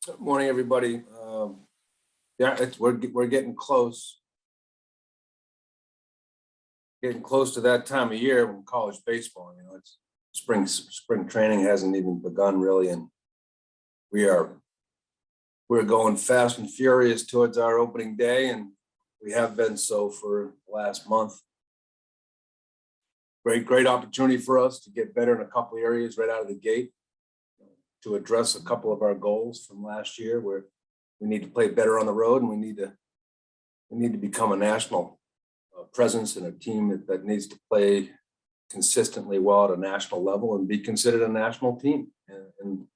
Good morning, everybody. We're getting close, to that time of year when college baseball. It's spring training hasn't even begun really, and we are we're going fast and furious towards our opening day, and we have been so for the last month. Great opportunity for us to get better in a couple of areas right out of the gate, to address a couple of our goals from last year, where we need to play better on the road, and we need to become a national presence and a team that needs to play consistently well at a national level and be considered a national team in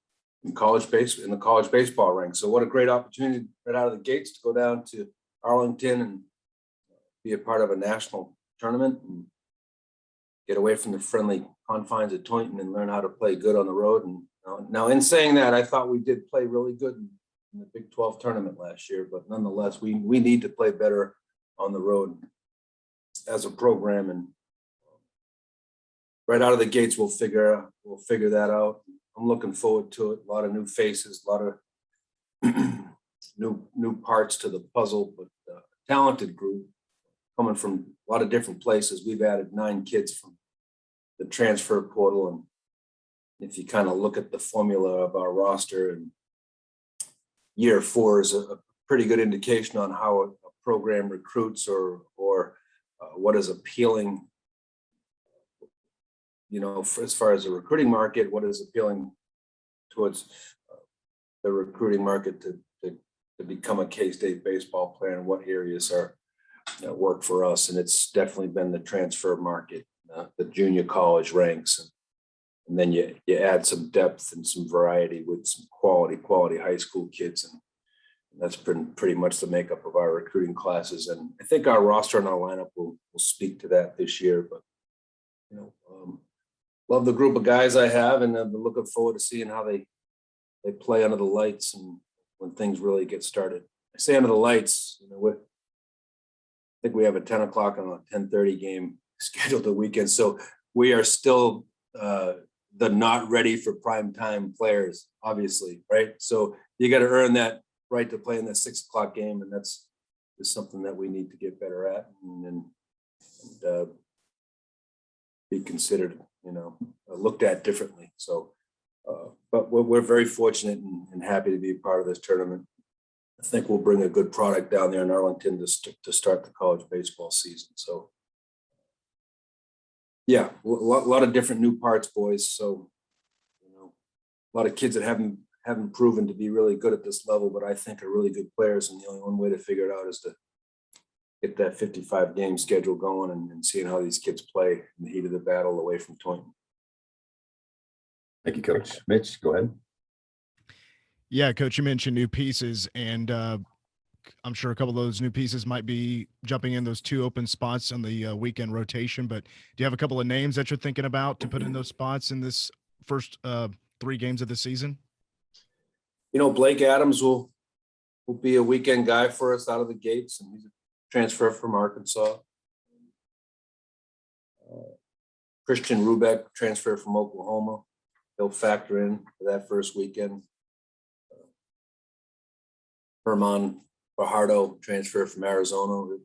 the college baseball ranks. So what a great opportunity right out of the gates to go down to Arlington and be a part of a national tournament and get away from the friendly confines of Taunton and learn how to play good on the road. And now, in saying that, I thought we did play really good in the Big 12 tournament last year, but nonetheless, we need to play better on the road as a program. And right out of the gates, we'll figure that out. I'm looking forward to it. A lot of new faces, a lot of new parts to the puzzle, but talented group coming from a lot of different places. We've added 9 kids from the transfer portal, and if you kind of look at the formula of our roster, and year 4 is a pretty good indication on how a program recruits or what is appealing, as far as the recruiting market, what is appealing towards the recruiting market to become a K-State baseball player, and what areas are work for us. And it's definitely been the transfer market, the junior college ranks. And then you add some depth and some variety with some quality high school kids. And that's been pretty much the makeup of our recruiting classes. And I think our roster and our lineup will speak to that this year. But, love the group of guys I have, and I'm looking forward to seeing how they play under the lights and when things really get started. I say under the lights, I think we have a 10 o'clock and a 10:30 game scheduled the weekend. So we are still the not ready for prime time players, obviously, right? So you got to earn that right to play in the 6 o'clock game, and that's just something that we need to get better at and be considered, looked at differently. So, but we're very fortunate and happy to be a part of this tournament. I think we'll bring a good product down there in Arlington to start the college baseball season. So, yeah, a lot of different new parts, boys. So, a lot of kids that haven't proven to be really good at this level, but I think are really good players. And the only one way to figure it out is to get that 55 game schedule going and seeing how these kids play in the heat of the battle away from Taunton. Thank you, Coach. Mitch, go ahead. Yeah, Coach, you mentioned new pieces, and I'm sure a couple of those new pieces might be jumping in those 2 open spots on the weekend rotation. But do you have a couple of names that you're thinking about to put in those spots in this first 3 games of the season? Blake Adams will be a weekend guy for us out of the gates, and he's a transfer from Arkansas. Christian Rubeck, transfer from Oklahoma. He'll factor in for that first weekend. Herman Fajardo, transfer from Arizona, who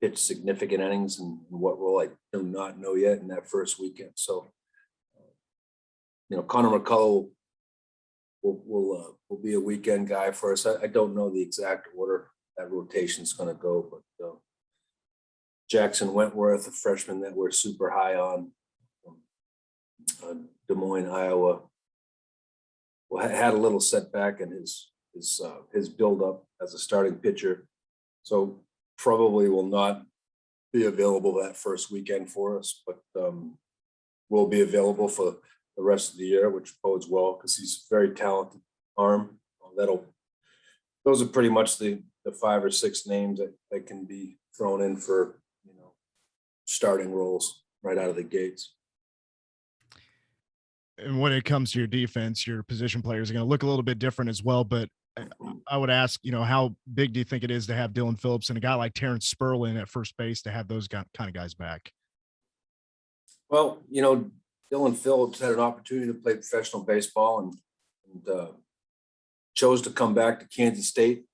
pitched significant innings, and in what role I do not know yet in that first weekend. So, Connor McCullough will be a weekend guy for us. I don't know the exact order that rotation's going to go, but Jackson Wentworth, a freshman that we're super high on, Des Moines, Iowa, had a little setback in his build-up as a starting pitcher, so probably will not be available that first weekend for us, but will be available for the rest of the year, which bodes well because he's a very talented arm. Those are pretty much the 5 or 6 names that can be thrown in for starting roles right out of the gates. And when it comes to your defense, your position players are going to look a little bit different as well. But I would ask, how big do you think it is to have Dylan Phillips and a guy like Terrence Sperlin at first base to have those kind of guys back? Well, Dylan Phillips had an opportunity to play professional baseball and chose to come back to Kansas State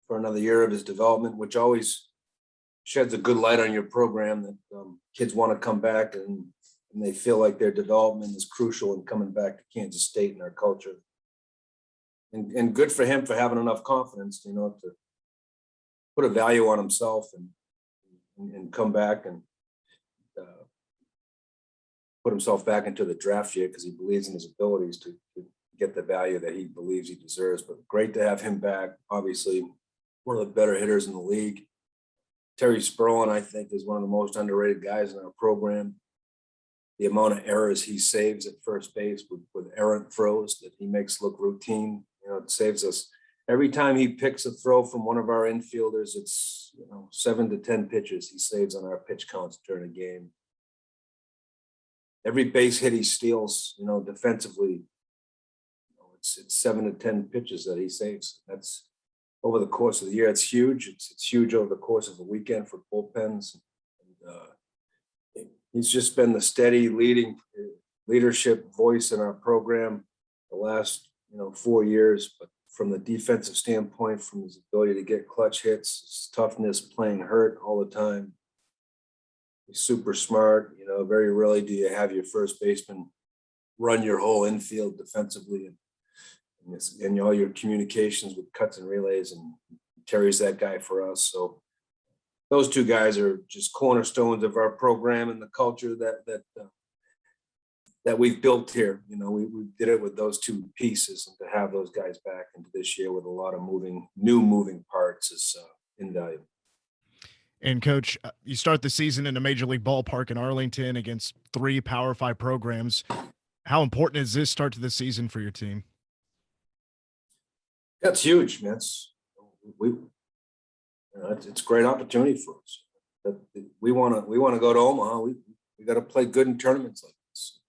for another year of his development, which always sheds a good light on your program that kids want to come back and they feel like their development is crucial in coming back to Kansas State and our culture. And good for him for having enough confidence, to put a value on himself and come back and put himself back into the draft year because he believes in his abilities to get the value that he believes he deserves. But great to have him back. Obviously, one of the better hitters in the league. Terry Sperlin, I think, is one of the most underrated guys in our program. The amount of errors he saves at first base with errant throws that he makes look routine, it saves us. Every time he picks a throw from one of our infielders, it's 7 to 10 pitches he saves on our pitch counts during a game. Every base hit he steals, defensively, it's 7 to 10 pitches that he saves. That's over the course of the year. It's huge. It's huge over the course of a weekend for bullpens. He's just been the steady leadership voice in our program the last 4 years. But from the defensive standpoint, from his ability to get clutch hits, his toughness, playing hurt all the time. He's super smart. Very rarely do you have your first baseman run your whole infield defensively and all your communications with cuts and relays, and Terry's that guy for us. So those two guys are just cornerstones of our program and the culture that we've built here. We did it with those two pieces, and to have those guys back into this year with a lot of new moving parts is invaluable. And Coach, you start the season in a major league ballpark in Arlington against 3 Power 5 programs. How important is this start to the season for your team? That's huge, man. It's a great opportunity for us. But we want to go to Omaha. We got to play good in tournaments like this.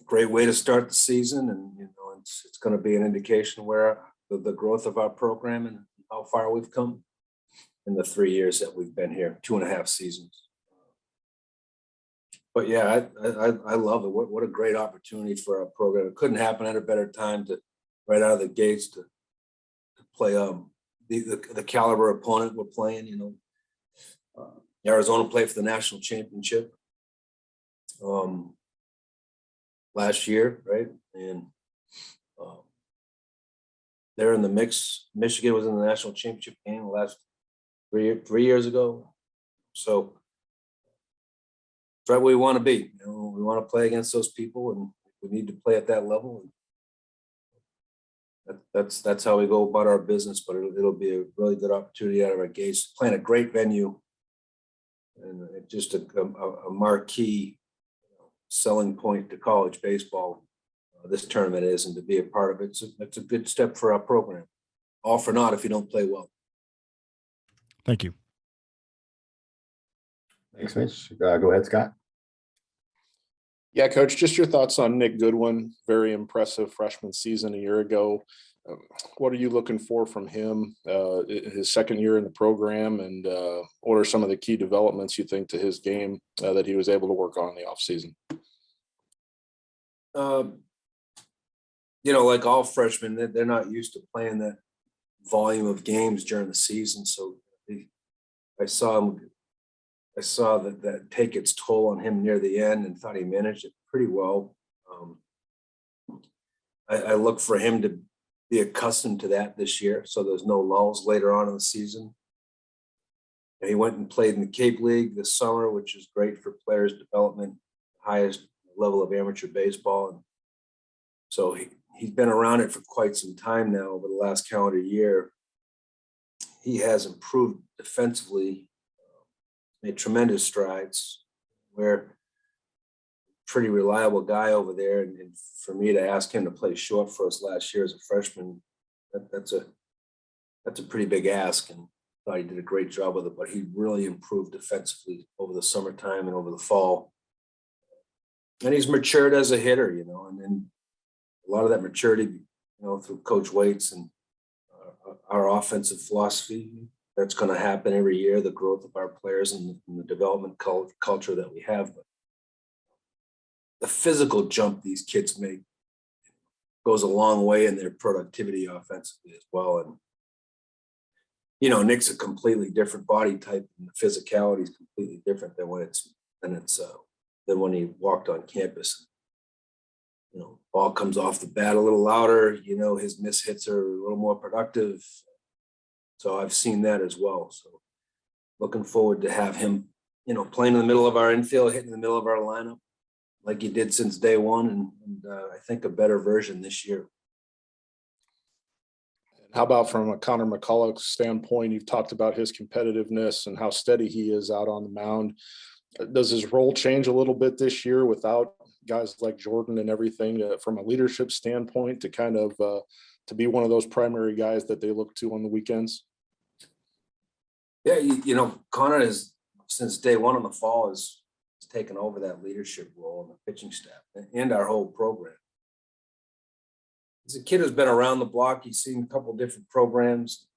Great way to start the season, and it's going to be an indication where the growth of our program and how far we've come in the 3 years that we've been here, 2.5 seasons. But yeah, I love it. What a great opportunity for our program. It couldn't happen at a better time to right out of the gates to play the caliber opponent we're playing. Arizona played for the national championship last year, right? And they're in the mix. Michigan was in the national championship game last 3 years ago. So it's right where we want to be. We want to play against those people, and we need to play at that level. And that's how we go about our business. But it'll be a really good opportunity out of our gates. Playing a great venue, and just a marquee selling point to college baseball. This tournament is, and to be a part of it, it's a good step for our program. All for naught if you don't play well. Thank you. Thanks, Mitch. Go ahead, Scott. Yeah, Coach, just your thoughts on Nick Goodwin. Very impressive freshman season a year ago. What are you looking for from him, his second year in the program, and what are some of the key developments you think to his game that he was able to work on in the offseason? Like all freshmen, they're not used to playing that volume of games during the season. So I saw that take its toll on him near the end, and thought he managed it pretty well. I look for him to be accustomed to that this year, so there's no lulls later on in the season. And he went and played in the Cape League this summer, which is great for players' development, highest level of amateur baseball. And so he's been around it for quite some time now. Over the last calendar year, he has improved defensively, made tremendous strides. We're pretty reliable guy over there, and for me to ask him to play short for us last year as a freshman, that's a pretty big ask, and thought he did a great job with it. But he really improved defensively over the summertime and over the fall, and he's matured as a hitter, and then a lot of that maturity, through Coach Waits and our offensive philosophy. That's going to happen every year, the growth of our players and the development culture that we have. But the physical jump these kids make, goes a long way in their productivity offensively as well. And, you know, Nick's a completely different body type, and the physicality is completely different than when he walked on campus. You know, ball comes off the bat a little louder, you know, his miss hits are a little more productive. So I've seen that as well. So looking forward to have him, you know, playing in the middle of our infield, hitting in the middle of our lineup like he did since day one. And I think a better version this year. How about from a Connor McCulloch standpoint? You've talked about his competitiveness and how steady he is out on the mound. Does his role change a little bit this year without guys like Jordan and everything from a leadership standpoint to kind of to be one of those primary guys that they look to on the weekends? Yeah, you know, Connor is, since day one in the fall, has taken over that leadership role in the pitching staff and our whole program. He's a kid who's been around the block. He's seen a couple different programs.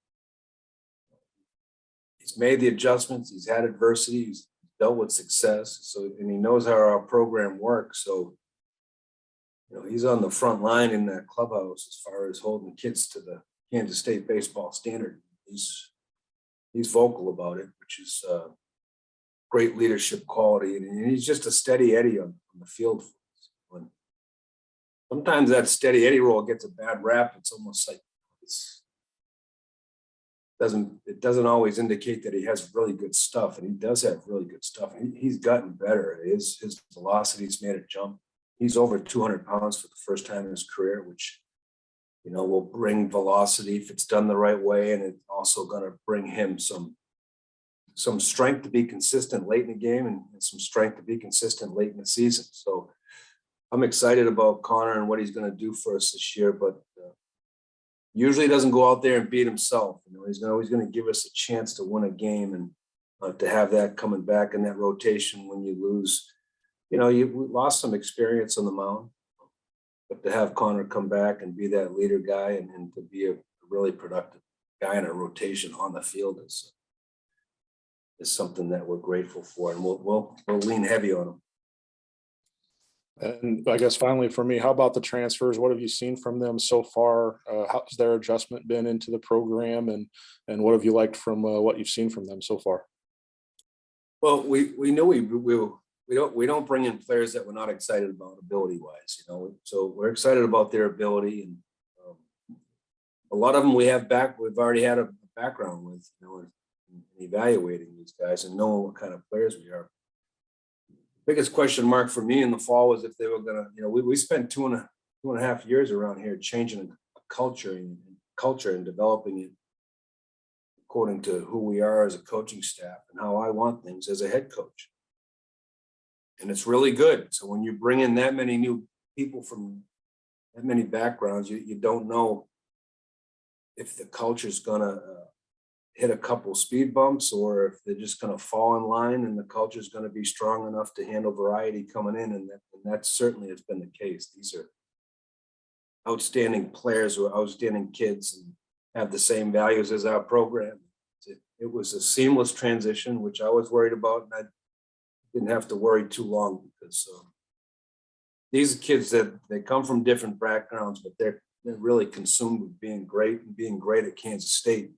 He's made the adjustments. He's had adversity. He's dealt with success. So, and he knows how our program works. So, you know, he's on the front line in that clubhouse as far as holding kids to the Kansas State baseball standard. He's vocal about it, which is great leadership quality. And he's just a steady Eddie on the field. Sometimes that steady Eddie role gets a bad rap. It's almost like it doesn't always indicate that he has really good stuff, and he does have really good stuff. He's gotten better. His velocity's made a jump. He's over 200 pounds for the first time in his career, which, you know, will bring velocity if it's done the right way, and it's also going to bring him some strength to be consistent late in the game and some strength to be consistent late in the season. So I'm excited about Connor and what he's going to do for us this year, but usually doesn't go out there and beat himself. You know, he's always going to give us a chance to win a game, and to have that coming back in that rotation when you lose, you know, you lost some experience on the mound, but to have Connor come back and be that leader guy and to be a really productive guy in a rotation on the field is something that we're grateful for, and we'll lean heavy on him. And I guess finally for me, how about the transfers? What have you seen from them so far? How's their adjustment been into the program, and what have you liked from what you've seen from them so far? Well, we know we don't bring in players that we're not excited about ability wise, you know. So we're excited about their ability, and a lot of them we've already had a background with, you know, in evaluating these guys and knowing what kind of players we are. Biggest question mark for me in the fall was if they were going to, you know, we spent two and a half years around here changing a culture and developing it according to who we are as a coaching staff and how I want things as a head coach. And it's really good. So when you bring in that many new people from that many backgrounds, you don't know if the culture's going to hit a couple speed bumps or if they're just going to fall in line and the culture is going to be strong enough to handle variety coming in. And that certainly has been the case. These are outstanding players who are outstanding kids and have the same values as our program. It was a seamless transition, which I was worried about, and I didn't have to worry too long because these are kids that they come from different backgrounds, but they're really consumed with being great and being great at Kansas State.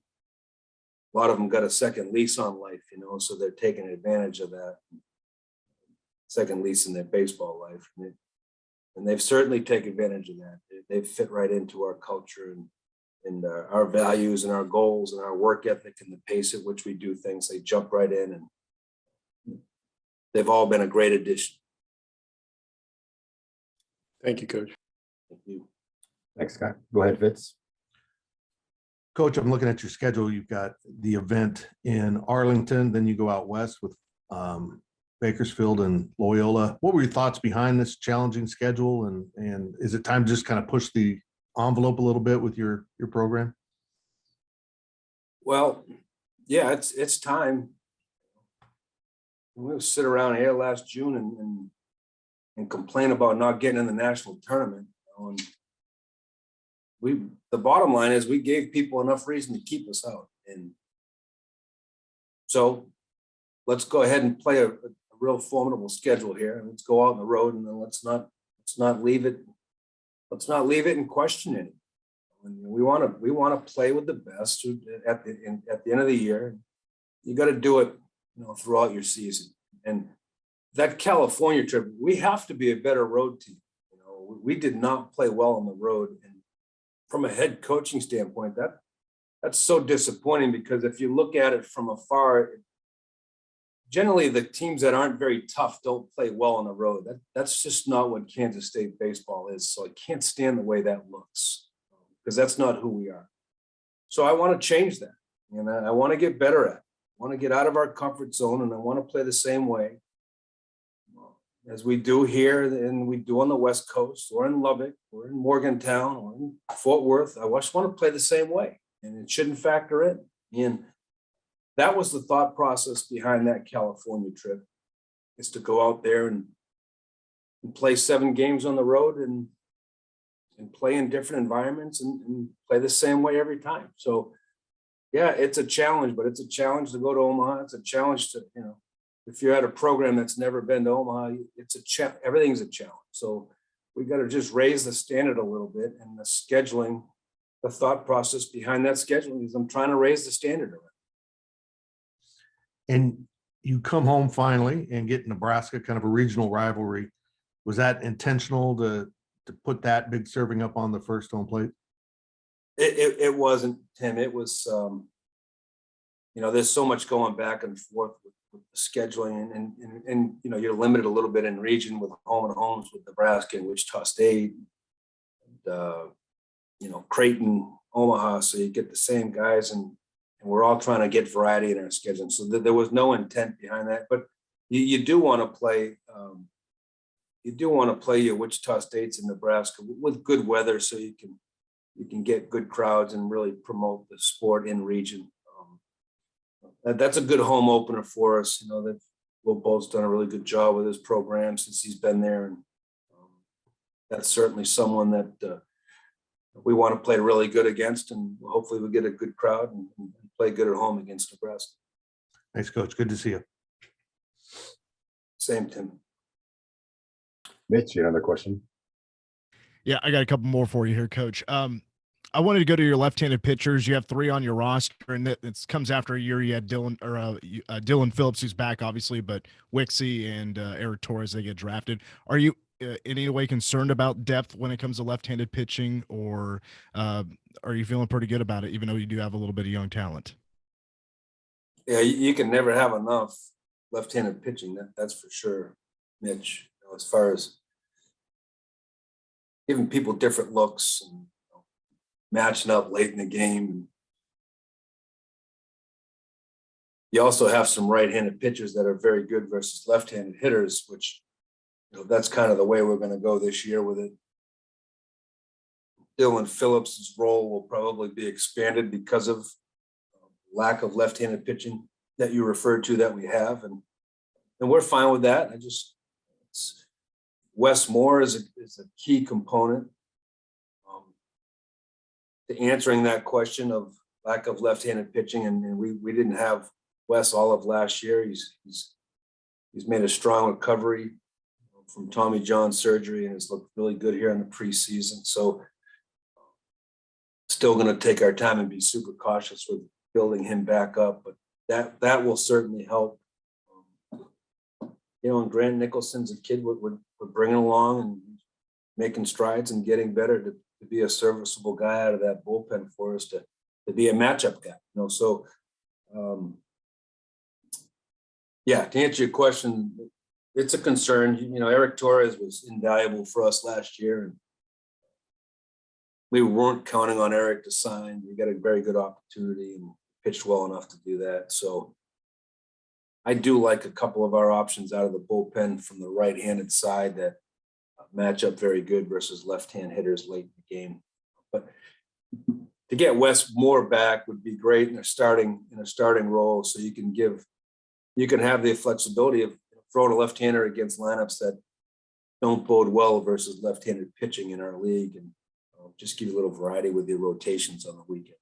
A lot of them got a second lease on life, you know, so they're taking advantage of that second lease in their baseball life. And they've certainly taken advantage of that. They've fit right into our culture and our values and our goals and our work ethic and the pace at which we do things. They jump right in, and they've all been a great addition. Thank you, Coach. Thank you. Thanks, Scott. Go ahead, Fitz. Coach, I'm looking at your schedule. You've got the event in Arlington, then you go out west with Bakersfield and Loyola. What were your thoughts behind this challenging schedule? And is it time to just kind of push the envelope a little bit with your program? Well, yeah, it's time. We'll sit around here last June and complain about not getting in the national tournament. You know, the bottom line is we gave people enough reason to keep us out. And so let's go ahead and play a real formidable schedule here. And let's go out on the road, and then let's not leave it let's not leave it in question anymore. We want to play with the best at the end of the year. You got to do it, throughout your season. And that California trip, we have to be a better road team. We did not play well on the road, and from a head coaching standpoint, that's so disappointing, because if you look at it from afar, generally the teams that aren't very tough don't play well on the road. That's just not what Kansas State baseball is. So I can't stand the way that looks, because that's not who we are. So I want to change that, and I want to get better at it. I want to get out of our comfort zone, and I want to play the same way as we do here and we do on the West Coast, or in Lubbock, or in Morgantown, or in Fort Worth. I just want to play the same way, and it shouldn't factor in. And that was the thought process behind that California trip, is to go out there and play 7 games on the road and play in different environments and play the same way every time. So yeah, it's a challenge, but it's a challenge to go to Omaha. It's a challenge to, if you're at a program that's never been to Omaha, everything's a challenge. So we got to just raise the standard a little bit, and the scheduling, the thought process behind that scheduling is I'm trying to raise the standard of it. And you come home finally and get Nebraska, kind of a regional rivalry. Was that intentional to put that big serving up on the first home plate? It wasn't, Tim. It was, there's so much going back and forth with the scheduling, and you're limited a little bit in region with home and homes with Nebraska and Wichita State, and, Creighton, Omaha. So you get the same guys, and we're all trying to get variety in our scheduling. So there was no intent behind that, but you do want to play. You do want to play your Wichita States and Nebraska with good weather, so you can get good crowds and really promote the sport in region. That's a good home opener for us. That Will Bolt's done a really good job with his program since he's been there, and that's certainly someone that we want to play really good against, and hopefully we get a good crowd and play good at home against Nebraska. Thanks, Coach. Good to see you. Same, Tim. Mitch, you have another question? Yeah, I got a couple more for you here, Coach. I wanted to go to your left-handed pitchers. You have 3 on your roster, and it comes after a year you had Dylan Phillips, who's back, obviously, but Wixie and Eric Torres, they get drafted. Are you in any way concerned about depth when it comes to left-handed pitching, or are you feeling pretty good about it, even though you do have a little bit of young talent? Yeah, you can never have enough left-handed pitching. That's for sure, Mitch. As far as giving people different looks and matching up late in the game. You also have some right-handed pitchers that are very good versus left-handed hitters, which that's kind of the way we're going to go this year with it. Dylan Phillips' role will probably be expanded because of lack of left-handed pitching that you referred to that we have, and we're fine with that. Wes Moore is a key component to answering that question of lack of left-handed pitching, and we didn't have Wes all of last year. He's made a strong recovery from Tommy John surgery and has looked really good here in the preseason. So still going to take our time and be super cautious with building him back up, but that will certainly help. And Grant Nicholson's a kid we're bringing along and making strides and getting better to be a serviceable guy out of that bullpen for us, to be a matchup guy. So yeah, to answer your question, it's a concern. Eric Torres was invaluable for us last year, and we weren't counting on Eric to sign. We got a very good opportunity and pitched well enough to do that. So I do like a couple of our options out of the bullpen from the right-handed side that match up very good versus left-hand hitters late in the game. But to get Wes Moore back would be great in a starting role, so you can have the flexibility of throwing a left-hander against lineups that don't bode well versus left-handed pitching in our league, and just give you a little variety with your rotations on the weekend.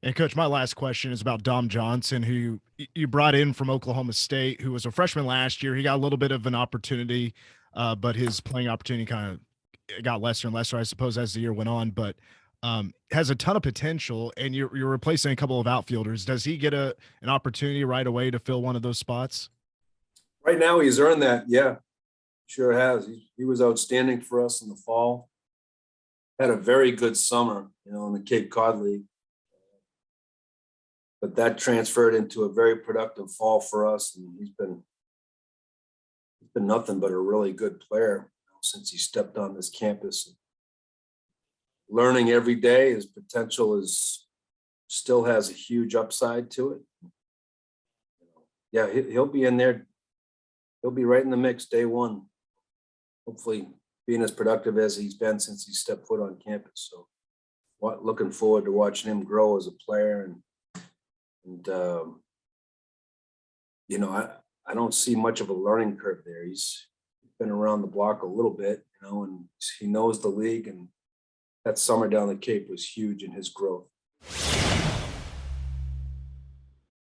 And Coach, my last question is about Dom Johnson, who you brought in from Oklahoma State, who was a freshman last year. He got a little bit of an opportunity, but his playing opportunity kind of it got lesser and lesser, I suppose, as the year went on, but has a ton of potential, and you're replacing a couple of outfielders. Does he get an opportunity right away to fill one of those spots? Right now, he's earned that. Yeah, sure has. He was outstanding for us in the fall. Had a very good summer, in the Cape Cod League. But that transferred into a very productive fall for us, and he's been nothing but a really good player since he stepped on this campus. Learning every day, his potential still has a huge upside to it. Yeah, he'll be in there. He'll be right in the mix day one. Hopefully being as productive as he's been since he stepped foot on campus. So looking forward to watching him grow as a player. And I don't see much of a learning curve there. He's been around the block a little bit, and he knows the league, and that summer down the Cape was huge in his growth.